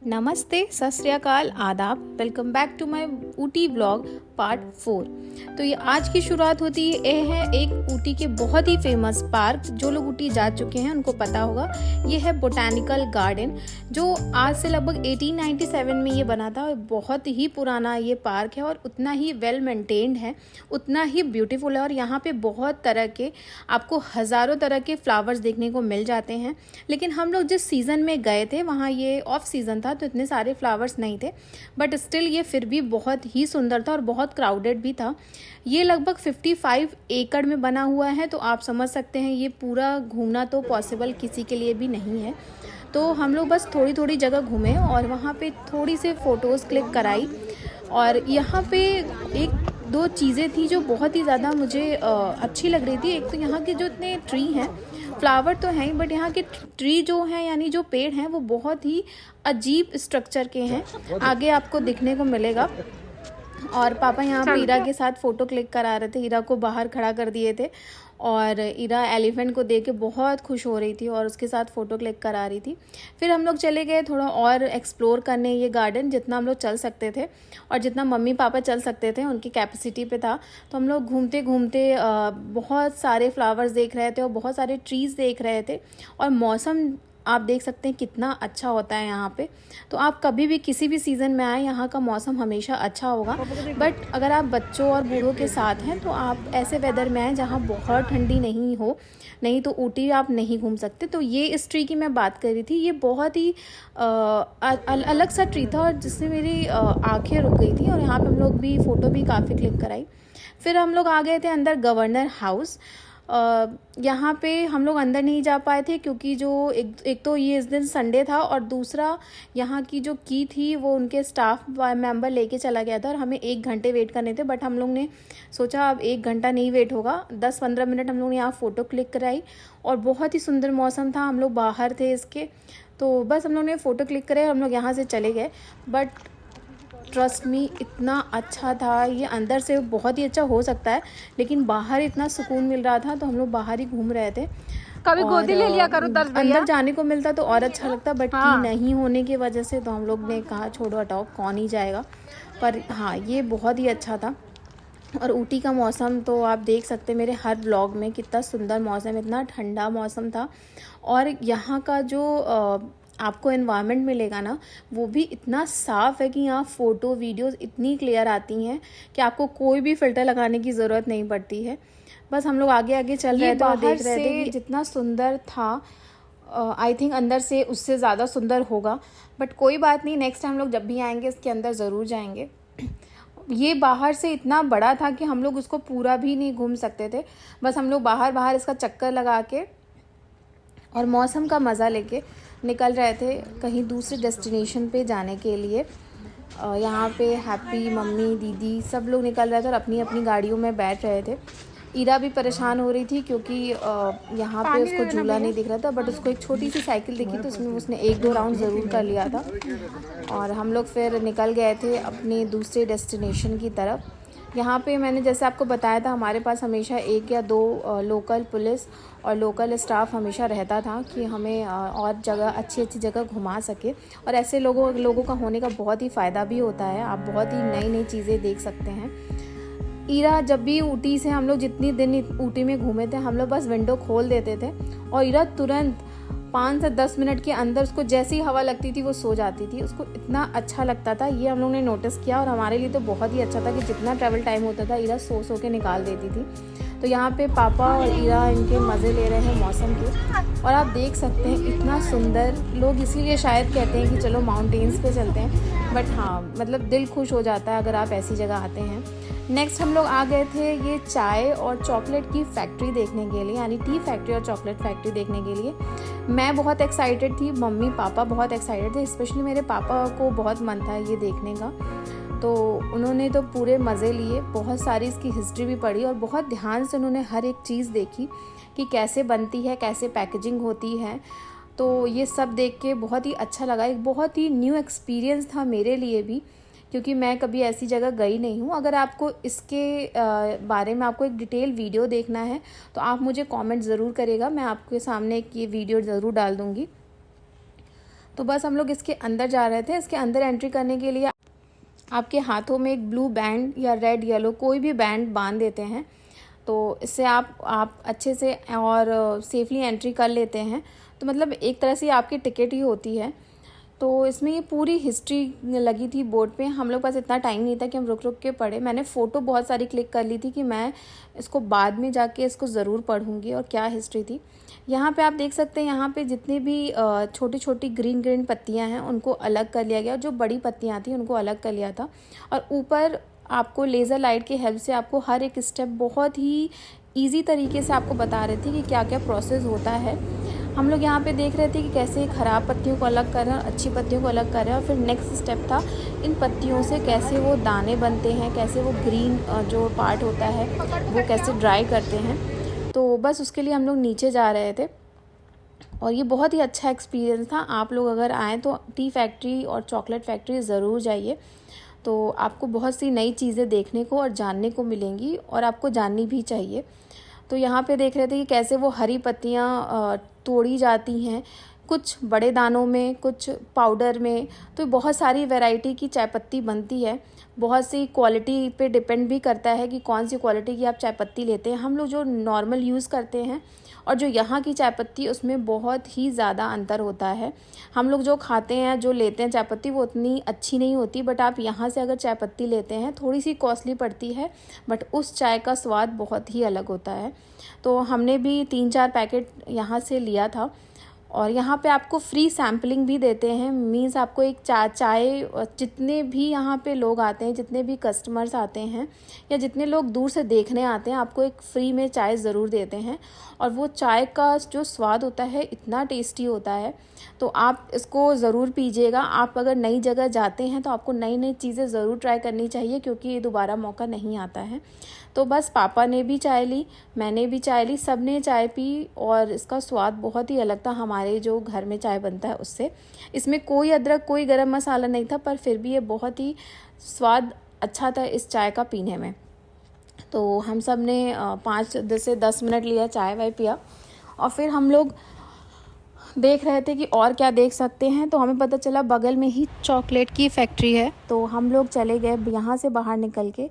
नमस्ते, सत श्री अकाल, आदाब। Welcome back to my Ooty blog part 4। तो ये आज की शुरुआत होती है एक ऊटी के बहुत ही फेमस पार्क। जो लोग ऊटी जा चुके हैं उनको पता होगा, ये है बोटैनिकल गार्डन, जो आज से लगभग 1897 में ये बना था। और बहुत ही पुराना ये पार्क है और उतना ही वेल मेंटेन्ड है, उतना ही ब्यूटीफुल है। और यहाँ पे बहुत तरह के, आपको हज़ारों तरह के फ्लावर्स देखने को मिल जाते हैं। लेकिन हम लोग जिस सीज़न में गए थे वहाँ ये ऑफ सीज़न था, तो इतने सारे फ्लावर्स नहीं थे, बट स्टिल ये फिर भी बहुत ही सुंदर था और बहुत क्राउडेड भी था। ये लगभग 55 एकड़ में बना हुआ है, तो आप समझ सकते हैं ये पूरा घूमना तो पॉसिबल किसी के लिए भी नहीं है। तो हम लोग बस थोड़ी थोड़ी जगह घूमे और वहाँ पे थोड़ी से फ़ोटोज़ क्लिक कराई। और यहाँ पे एक दो चीज़ें थी जो बहुत ही ज़्यादा मुझे अच्छी लग रही थी। एक तो यहाँ के जो इतने ट्री हैं, फ्लावर तो हैं ही, बट यहाँ के ट्री जो हैं, यानी जो पेड़ हैं, वो बहुत ही अजीब स्ट्रक्चर के हैं। आगे आपको दिखने को मिलेगा। और पापा यहाँ पे ईरा के साथ फ़ोटो क्लिक करा रहे थे। ईरा को बाहर खड़ा कर दिए थे और ईरा एलिफेंट को देख के बहुत खुश हो रही थी और उसके साथ फ़ोटो क्लिक करा रही थी। फिर हम लोग चले गए थोड़ा और एक्सप्लोर करने ये गार्डन, जितना हम लोग चल सकते थे और जितना मम्मी पापा चल सकते थे उनकी कैपेसिटी पे था। तो हम लोग घूमते घूमते बहुत सारे फ्लावर्स देख रहे थे और बहुत सारे ट्रीज़ देख रहे थे। और मौसम आप देख सकते हैं कितना अच्छा होता है यहाँ पे। तो आप कभी भी किसी भी सीज़न में आए, यहाँ का मौसम हमेशा अच्छा होगा। बट अगर आप बच्चों और बूढ़ों के साथ हैं तो आप ऐसे वेदर में आएँ जहाँ बहुत ठंडी नहीं हो, नहीं तो ऊटी आप नहीं घूम सकते। तो ये इस ट्री की मैं बात कर रही थी, ये बहुत ही अलग सा ट्री था और जिससे मेरी आँखें रुक गई थी। और यहाँ पे हम लोग भी फ़ोटो भी काफ़ी क्लिक कराई। फिर हम लोग आ गए थे अंदर गवर्नर हाउस। यहाँ पे हम लोग अंदर नहीं जा पाए थे क्योंकि जो एक तो ये इस दिन संडे था और दूसरा यहाँ की जो की थी वो उनके स्टाफ मेंबर लेके चला गया था और हमें 1 घंटे वेट करने थे। बट हम लोग ने सोचा अब 1 घंटा नहीं वेट होगा, 10-15 मिनट हम लोग ने यहाँ फ़ोटो क्लिक कराई और बहुत ही सुंदर मौसम था। हम लोग बाहर थे इसके, तो बस हम लोग ने फ़ोटो क्लिक कराई, हम लोग यहाँ से चले गए। बट ट्रस्ट मी, इतना अच्छा था। ये अंदर से बहुत ही अच्छा हो सकता है, लेकिन बाहर इतना सुकून मिल रहा था, तो हम लोग बाहर ही घूम रहे थे। कभी गोदी ले लिया करो 10 भैया। अंदर जाने को मिलता तो और अच्छा लगता, बट की नहीं होने की वजह से तो हम लोग ने कहा छोड़ो हटाओ, कौन ही जाएगा। पर हाँ, ये बहुत ही अच्छा था। और ऊटी का मौसम तो आप देख सकते हैं मेरे हर व्लॉग में, कितना सुंदर मौसम, इतना ठंडा मौसम था। और यहाँ का जो आपको एनवायरनमेंट मिलेगा ना, वो भी इतना साफ़ है कि यहाँ फ़ोटो वीडियोस इतनी क्लियर आती हैं कि आपको कोई भी फ़िल्टर लगाने की ज़रूरत नहीं पड़ती है। बस हम लोग आगे आगे चल रहे थे और देख रहे थे कि जितना सुंदर था, आई थिंक अंदर से उससे ज़्यादा सुंदर होगा। बट कोई बात नहीं, नेक्स्ट टाइम लोग जब भी आएंगे इसके अंदर ज़रूर जाएंगे। ये बाहर से इतना बड़ा था कि हम लोग उसको पूरा भी नहीं घूम सकते थे। बस हम लोग बाहर बाहर इसका चक्कर लगा के और मौसम का मज़ा लेके निकल रहे थे कहीं दूसरे डेस्टिनेशन पे जाने के लिए। यहाँ पे हैप्पी मम्मी दीदी सब लोग निकल रहे थे और अपनी अपनी गाड़ियों में बैठ रहे थे। ईरा भी परेशान हो रही थी क्योंकि यहाँ पे उसको झूला नहीं दिख रहा था, बट उसको एक छोटी सी साइकिल दिखी तो उसमें उसने 1-2 राउंड ज़रूर कर लिया था। और हम लोग फिर निकल गए थे अपने दूसरे डेस्टिनेशन की तरफ। यहाँ पे मैंने जैसे आपको बताया था, हमारे पास हमेशा 1 या 2 लोकल पुलिस और लोकल स्टाफ हमेशा रहता था कि हमें और जगह अच्छी अच्छी जगह घुमा सके। और ऐसे लोगों का होने का बहुत ही फ़ायदा भी होता है, आप बहुत ही नई नई चीज़ें देख सकते हैं। ईरा जब भी ऊटी से हम लोग जितनी दिन ऊटी में घूमे थे, हम लोग बस विंडो खोल देते थे और ईरा तुरंत 5 से 10 मिनट के अंदर उसको जैसी हवा लगती थी वो सो जाती थी। उसको इतना अच्छा लगता था, ये हम लोग ने नोटिस किया। और हमारे लिए तो बहुत ही अच्छा था कि जितना ट्रैवल टाइम होता था ईरा सो के निकाल देती थी। तो यहाँ पे पापा और ईरा इनके मज़े ले रहे हैं मौसम के। और आप देख सकते हैं इतना सुंदर, लोग इसीलिए शायद कहते हैं कि चलो माउंटेन्स पे चलते हैं। बट हाँ, मतलब दिल खुश हो जाता है अगर आप ऐसी जगह आते हैं। नेक्स्ट हम लोग आ गए थे ये चाय और चॉकलेट की फैक्ट्री देखने के लिए, यानी टी फैक्ट्री और चॉकलेट फैक्ट्री देखने के लिए। मैं बहुत एक्साइटेड थी, मम्मी पापा बहुत एक्साइटेड थे, स्पेशली मेरे पापा को बहुत मन था ये देखने का। तो उन्होंने तो पूरे मज़े लिए, बहुत सारी इसकी हिस्ट्री भी पढ़ी और बहुत ध्यान से उन्होंने हर एक चीज़ देखी कि कैसे बनती है, कैसे पैकेजिंग होती है। तो ये सब देख के बहुत ही अच्छा लगा, एक बहुत ही न्यू एक्सपीरियंस था मेरे लिए भी क्योंकि मैं कभी ऐसी जगह गई नहीं हूँ। अगर आपको इसके बारे में आपको एक डिटेल वीडियो देखना है तो आप मुझे कमेंट ज़रूर करिएगा, मैं आपके सामने एक ये वीडियो ज़रूर डाल दूँगी। तो बस हम लोग इसके अंदर जा रहे थे। इसके अंदर एंट्री करने के लिए आपके हाथों में एक ब्लू बैंड या रेड येलो कोई भी बैंड बांध देते हैं, तो इससे आप अच्छे से और सेफली एंट्री कर लेते हैं। तो मतलब एक तरह से आपकी टिकट ही होती है। तो इसमें ये पूरी हिस्ट्री लगी थी बोर्ड पे। हम लोग पास इतना टाइम नहीं था कि हम रुक रुक के पढ़े। मैंने फ़ोटो बहुत सारी क्लिक कर ली थी कि मैं इसको बाद में जाके इसको ज़रूर पढ़ूँगी और क्या हिस्ट्री थी। यहाँ पे आप देख सकते हैं, यहाँ पे जितनी भी छोटी छोटी ग्रीन ग्रीन पत्तियाँ हैं उनको अलग कर लिया गया, और जो बड़ी पत्तियाँ थी उनको अलग कर लिया था। और ऊपर आपको लेज़र लाइट की हेल्प से आपको हर एक स्टेप बहुत ही ईजी तरीके से आपको बता रहे थे कि क्या क्या प्रोसेस होता है। हम लोग यहाँ पे देख रहे थे कि कैसे ख़राब पत्तियों को अलग कर रहे हैं और अच्छी पत्तियों को अलग कर रहे हैं। और फिर नेक्स्ट स्टेप था इन पत्तियों से कैसे वो दाने बनते हैं, कैसे वो ग्रीन जो पार्ट होता है वो कैसे ड्राई करते हैं। तो बस उसके लिए हम लोग नीचे जा रहे थे और ये बहुत ही अच्छा एक्सपीरियंस था। आप लोग अगर आएँ तो टी फैक्ट्री और चॉकलेट फैक्ट्री ज़रूर जाइए। तो आपको बहुत सी नई चीज़ें देखने को और जानने को मिलेंगी, और आपको जाननी भी चाहिए। तो यहाँ पे देख रहे थे कि कैसे वो हरी पत्तियाँ तोड़ी जाती हैं, कुछ बड़े दानों में, कुछ पाउडर में। तो बहुत सारी वैरायटी की चाय पत्ती बनती है। बहुत सी क्वालिटी पे डिपेंड भी करता है कि कौन सी क्वालिटी की आप चाय पत्ती लेते हैं। हम लोग जो नॉर्मल यूज़ करते हैं और जो यहाँ की चाय पत्ती, उसमें बहुत ही ज़्यादा अंतर होता है। हम लोग जो खाते हैं, जो लेते हैं चाय पत्ती, वो उतनी अच्छी नहीं होती। बट आप यहाँ से अगर चाय पत्ती लेते हैं, थोड़ी सी कॉस्टली पड़ती है, बट उस चाय का स्वाद बहुत ही अलग होता है। तो हमने भी 3-4 पैकेट यहाँ से लिया था। और यहाँ पे आपको फ्री सैम्पलिंग भी देते हैं। मीन्स आपको एक चाय जितने भी यहाँ पे लोग आते हैं, जितने भी कस्टमर्स आते हैं या जितने लोग दूर से देखने आते हैं, आपको एक फ्री में चाय ज़रूर देते हैं। और वो चाय का जो स्वाद होता है इतना टेस्टी होता है। तो आप इसको ज़रूर पीजिएगा। आप अगर नई जगह जाते हैं तो आपको नई नई चीज़ें ज़रूर ट्राई करनी चाहिए, क्योंकि ये दोबारा मौका नहीं आता है। तो बस पापा ने भी चाय ली, मैंने भी चाय ली, सब ने चाय पी, और इसका स्वाद बहुत ही अलग था हमारे जो घर में चाय बनता है उससे। इसमें कोई अदरक, कोई गरम मसाला नहीं था, पर फिर भी ये बहुत ही स्वाद अच्छा था इस चाय का पीने में। तो हम सब ने 5 से 10 मिनट लिया, चाय वाय पिया, और फिर हम लोग देख रहे थे कि और क्या देख सकते हैं। तो हमें पता चला बगल में ही चॉकलेट की फैक्ट्री है। तो हम लोग चले गए यहाँ से बाहर निकल के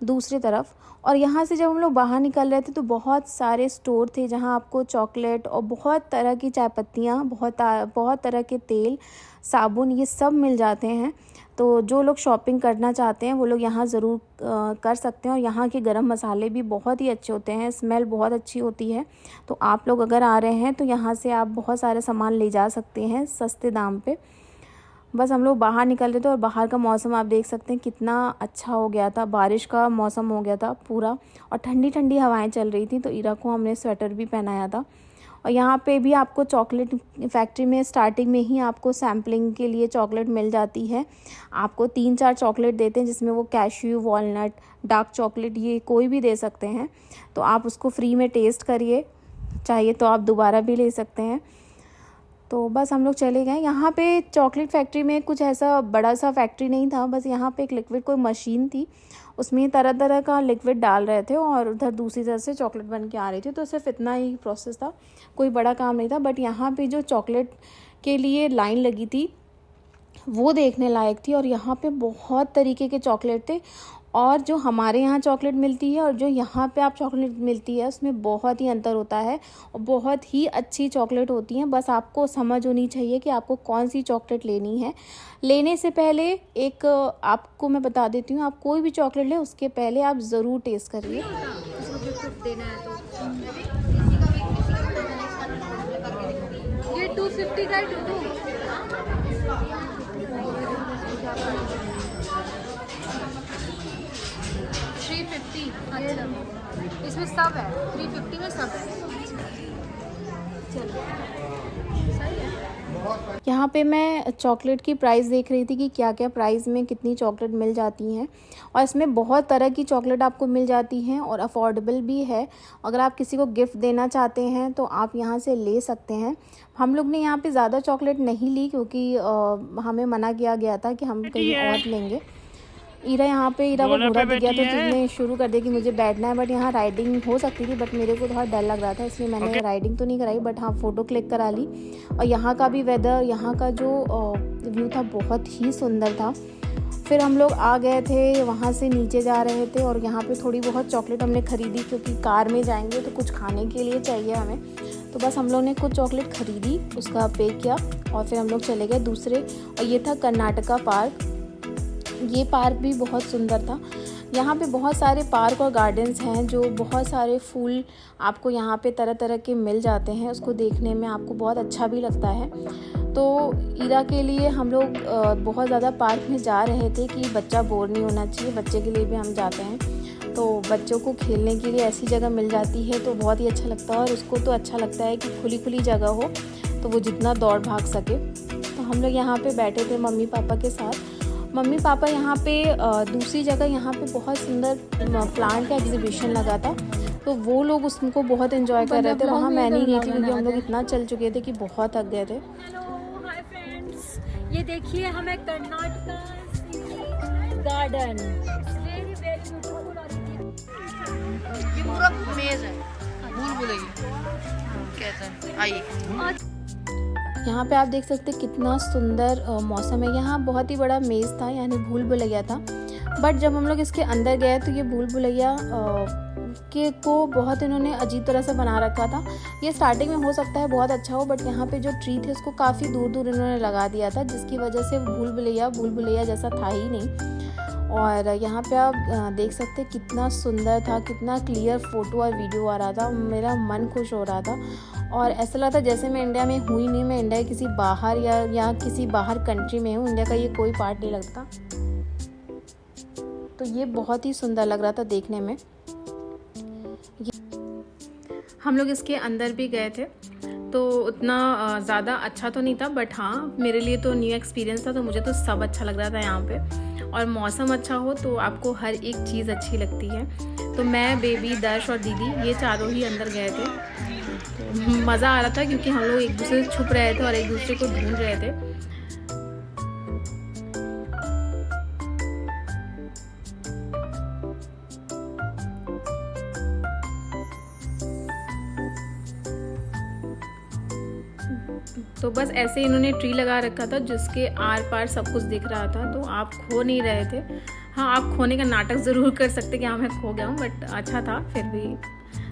दूसरी तरफ। और यहाँ से जब हम लोग बाहर निकल रहे थे तो बहुत सारे स्टोर थे जहाँ आपको चॉकलेट और बहुत तरह की चाय पत्तियाँ, बहुत तरह के तेल, साबुन, ये सब मिल जाते हैं। तो जो लोग शॉपिंग करना चाहते हैं वो लोग यहाँ ज़रूर कर सकते हैं। और यहाँ के गरम मसाले भी बहुत ही अच्छे होते हैं, स्मेल बहुत अच्छी होती है। तो आप लोग अगर आ रहे हैं तो यहाँ से आप बहुत सारे सामान ले जा सकते हैं सस्ते दाम पे। बस हम लोग बाहर निकल रहे थे और बाहर का मौसम आप देख सकते हैं कितना अच्छा हो गया था। बारिश का मौसम हो गया था पूरा, और ठंडी ठंडी हवाएं चल रही थी। तो इरा को हमने स्वेटर भी पहनाया था। और यहाँ पे भी आपको चॉकलेट फैक्ट्री में स्टार्टिंग में ही आपको सैम्पलिंग के लिए चॉकलेट मिल जाती है। आपको 3-4 चॉकलेट देते हैं, जिसमें वो कैश्यू, वॉलनट, डार्क चॉकलेट, ये कोई भी दे सकते हैं। तो आप उसको फ्री में टेस्ट करिए, चाहिए तो आप दोबारा भी ले सकते हैं। तो बस हम लोग चले गए। यहाँ पे चॉकलेट फैक्ट्री में कुछ ऐसा बड़ा सा फैक्ट्री नहीं था, बस यहाँ पे एक लिक्विड कोई मशीन थी, उसमें तरह तरह का लिक्विड डाल रहे थे और उधर दूसरी तरफ से चॉकलेट बन के आ रही थी। तो सिर्फ इतना ही प्रोसेस था, कोई बड़ा काम नहीं था। बट यहाँ पे जो चॉकलेट के लिए लाइन लगी थी वो देखने लायक थी। और यहाँ पे बहुत तरीके के चॉकलेट थे, और जो हमारे यहाँ चॉकलेट मिलती है और जो यहाँ पे आप चॉकलेट मिलती है उसमें बहुत ही अंतर होता है, और बहुत ही अच्छी चॉकलेट होती हैं। बस आपको समझ होनी चाहिए कि आपको कौन सी चॉकलेट लेनी है। लेने से पहले एक आपको मैं बता देती हूँ, आप कोई भी चॉकलेट लें उसके पहले आप ज़रूर टेस्ट करिए। ये 250 का है। 350। अच्छा, इसमें सब है, 350 में सब है। चलो सही है। यहाँ पे मैं चॉकलेट की प्राइस देख रही थी कि क्या क्या प्राइस में कितनी चॉकलेट मिल जाती हैं, और इसमें बहुत तरह की चॉकलेट आपको मिल जाती हैं और अफोर्डेबल भी है। अगर आप किसी को गिफ्ट देना चाहते हैं तो आप यहाँ से ले सकते हैं। हम लोग ने यहाँ पे ज़्यादा चॉकलेट नहीं ली, क्योंकि हमें मना किया गया था कि हम कहीं और लेंगे। ईरा को घोड़ा दिख गया तो जिसने शुरू कर दिया कि मुझे बैठना है, बट यहाँ राइडिंग हो सकती थी, बट मेरे को थोड़ा डर लग रहा था, इसलिए मैंने राइडिंग तो नहीं कराई, बट हाँ फ़ोटो क्लिक करा ली। और यहाँ का भी वेदर, यहाँ का जो व्यू था बहुत ही सुंदर था। फिर हम लोग आ गए थे, वहाँ से नीचे जा रहे थे और यहाँ पे थोड़ी बहुत चॉकलेट हमने ख़रीदी, क्योंकि कार में जाएंगे तो कुछ खाने के लिए चाहिए हमें। तो बस हम लोग ने कुछ चॉकलेट ख़रीदी, उसका पे किया और फिर हम लोग चले गए दूसरे। और ये था कर्नाटका पार्क। ये पार्क भी बहुत सुंदर था। यहाँ पे बहुत सारे पार्क और गार्डन्स हैं, जो बहुत सारे फूल आपको यहाँ पे तरह तरह के मिल जाते हैं, उसको देखने में आपको बहुत अच्छा भी लगता है। तो ईरा के लिए हम लोग बहुत ज़्यादा पार्क में जा रहे थे कि बच्चा बोर नहीं होना चाहिए, बच्चे के लिए भी हम जाते हैं। तो बच्चों को खेलने के लिए ऐसी जगह मिल जाती है तो बहुत ही अच्छा लगता है, और उसको तो अच्छा लगता है कि खुली खुली जगह हो तो वो जितना दौड़ भाग सके। तो हम लोग यहाँ पे बैठे थे मम्मी पापा के साथ। मम्मी पापा यहाँ पे दूसरी जगह यहाँ पे बहुत सुंदर प्लांट का एग्जीबिशन लगा था, तो वो लोग उसको बहुत एंजॉय कर रहे थे। वहाँ मैं नहीं गई थी क्योंकि हम लोग इतना चल चुके थे कि बहुत थक गए थे। हेलो हाय फ्रेंड्स, ये देखिए हमें Karnataka garden, very very beautiful. और ये पूरा मेज है, भूल भुलैया कहते हैं। आइए, यहाँ पे आप देख सकते हैं कितना सुंदर मौसम है। यहाँ बहुत ही बड़ा मेज़ था, यानी भूल भुलैया था, बट जब हम लोग इसके अंदर गए तो ये भूल भुलैया के को बहुत इन्होंने अजीब तरह से बना रखा था। ये स्टार्टिंग में हो सकता है बहुत अच्छा हो, बट यहाँ पे जो ट्री थे उसको काफ़ी दूर दूर इन्होंने लगा दिया था, जिसकी वजह से भूल भुलैया जैसा था ही नहीं। और यहाँ पे आप देख सकते हैं कितना सुंदर था, कितना क्लियर फ़ोटो और वीडियो आ रहा था। मेरा मन खुश हो रहा था और ऐसा लगता जैसे मैं इंडिया में हुई नहीं, मैं इंडिया किसी बाहर या किसी बाहर कंट्री में हूँ। इंडिया का ये कोई पार्ट नहीं लगता। तो ये बहुत ही सुंदर लग रहा था देखने में। हम लोग इसके अंदर भी गए थे, तो उतना ज़्यादा अच्छा तो नहीं था, बट हाँ मेरे लिए तो न्यू एक्सपीरियंस था, तो मुझे तो सब अच्छा लग रहा था यहाँ पे। और मौसम अच्छा हो तो आपको हर एक चीज़ अच्छी लगती है। तो मैं, बेबी, दर्श और दीदी ये चारों ही अंदर गए थे। तो मज़ा आ रहा था क्योंकि हम लोग एक दूसरे से छुप रहे थे और एक दूसरे को ढूंढ रहे थे। तो बस ऐसे इन्होंने ट्री लगा रखा था जिसके आर पार सब कुछ दिख रहा था, तो आप खो नहीं रहे थे। हाँ, आप खोने का नाटक ज़रूर कर सकते कि हाँ मैं खो गया हूँ, बट अच्छा था फिर भी।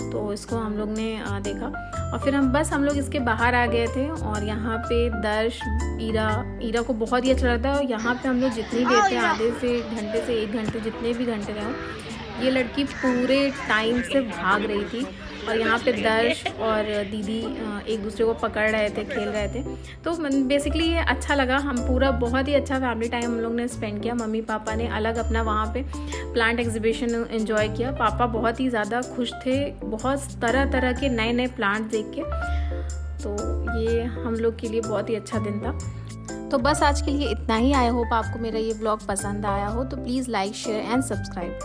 तो इसको हम लोग ने देखा और फिर हम लोग इसके बाहर आ गए थे। और यहाँ पे दर्श, ईरा को बहुत ही अच्छा लगता है। और यहाँ पे हम लोग जितनी देर थे, आधे से घंटे से 1 घंटे, जितने भी घंटे रहे, ये लड़की पूरे टाइम से भाग रही थी। और यहाँ पे दर्श और दीदी एक दूसरे को पकड़ रहे थे, खेल रहे थे। तो बेसिकली ये अच्छा लगा। हम पूरा बहुत ही अच्छा फैमिली टाइम हम लोग ने स्पेंड किया। मम्मी पापा ने अलग अपना वहाँ पे प्लांट एग्जीबिशन एंजॉय किया। पापा बहुत ही ज़्यादा खुश थे, बहुत तरह तरह के नए नए प्लांट देख के। तो ये हम लोग के लिए बहुत ही अच्छा दिन था। तो बस आज के लिए इतना ही। आई होप आपको मेरा ये ब्लॉग पसंद आया हो, तो please like, share and subscribe.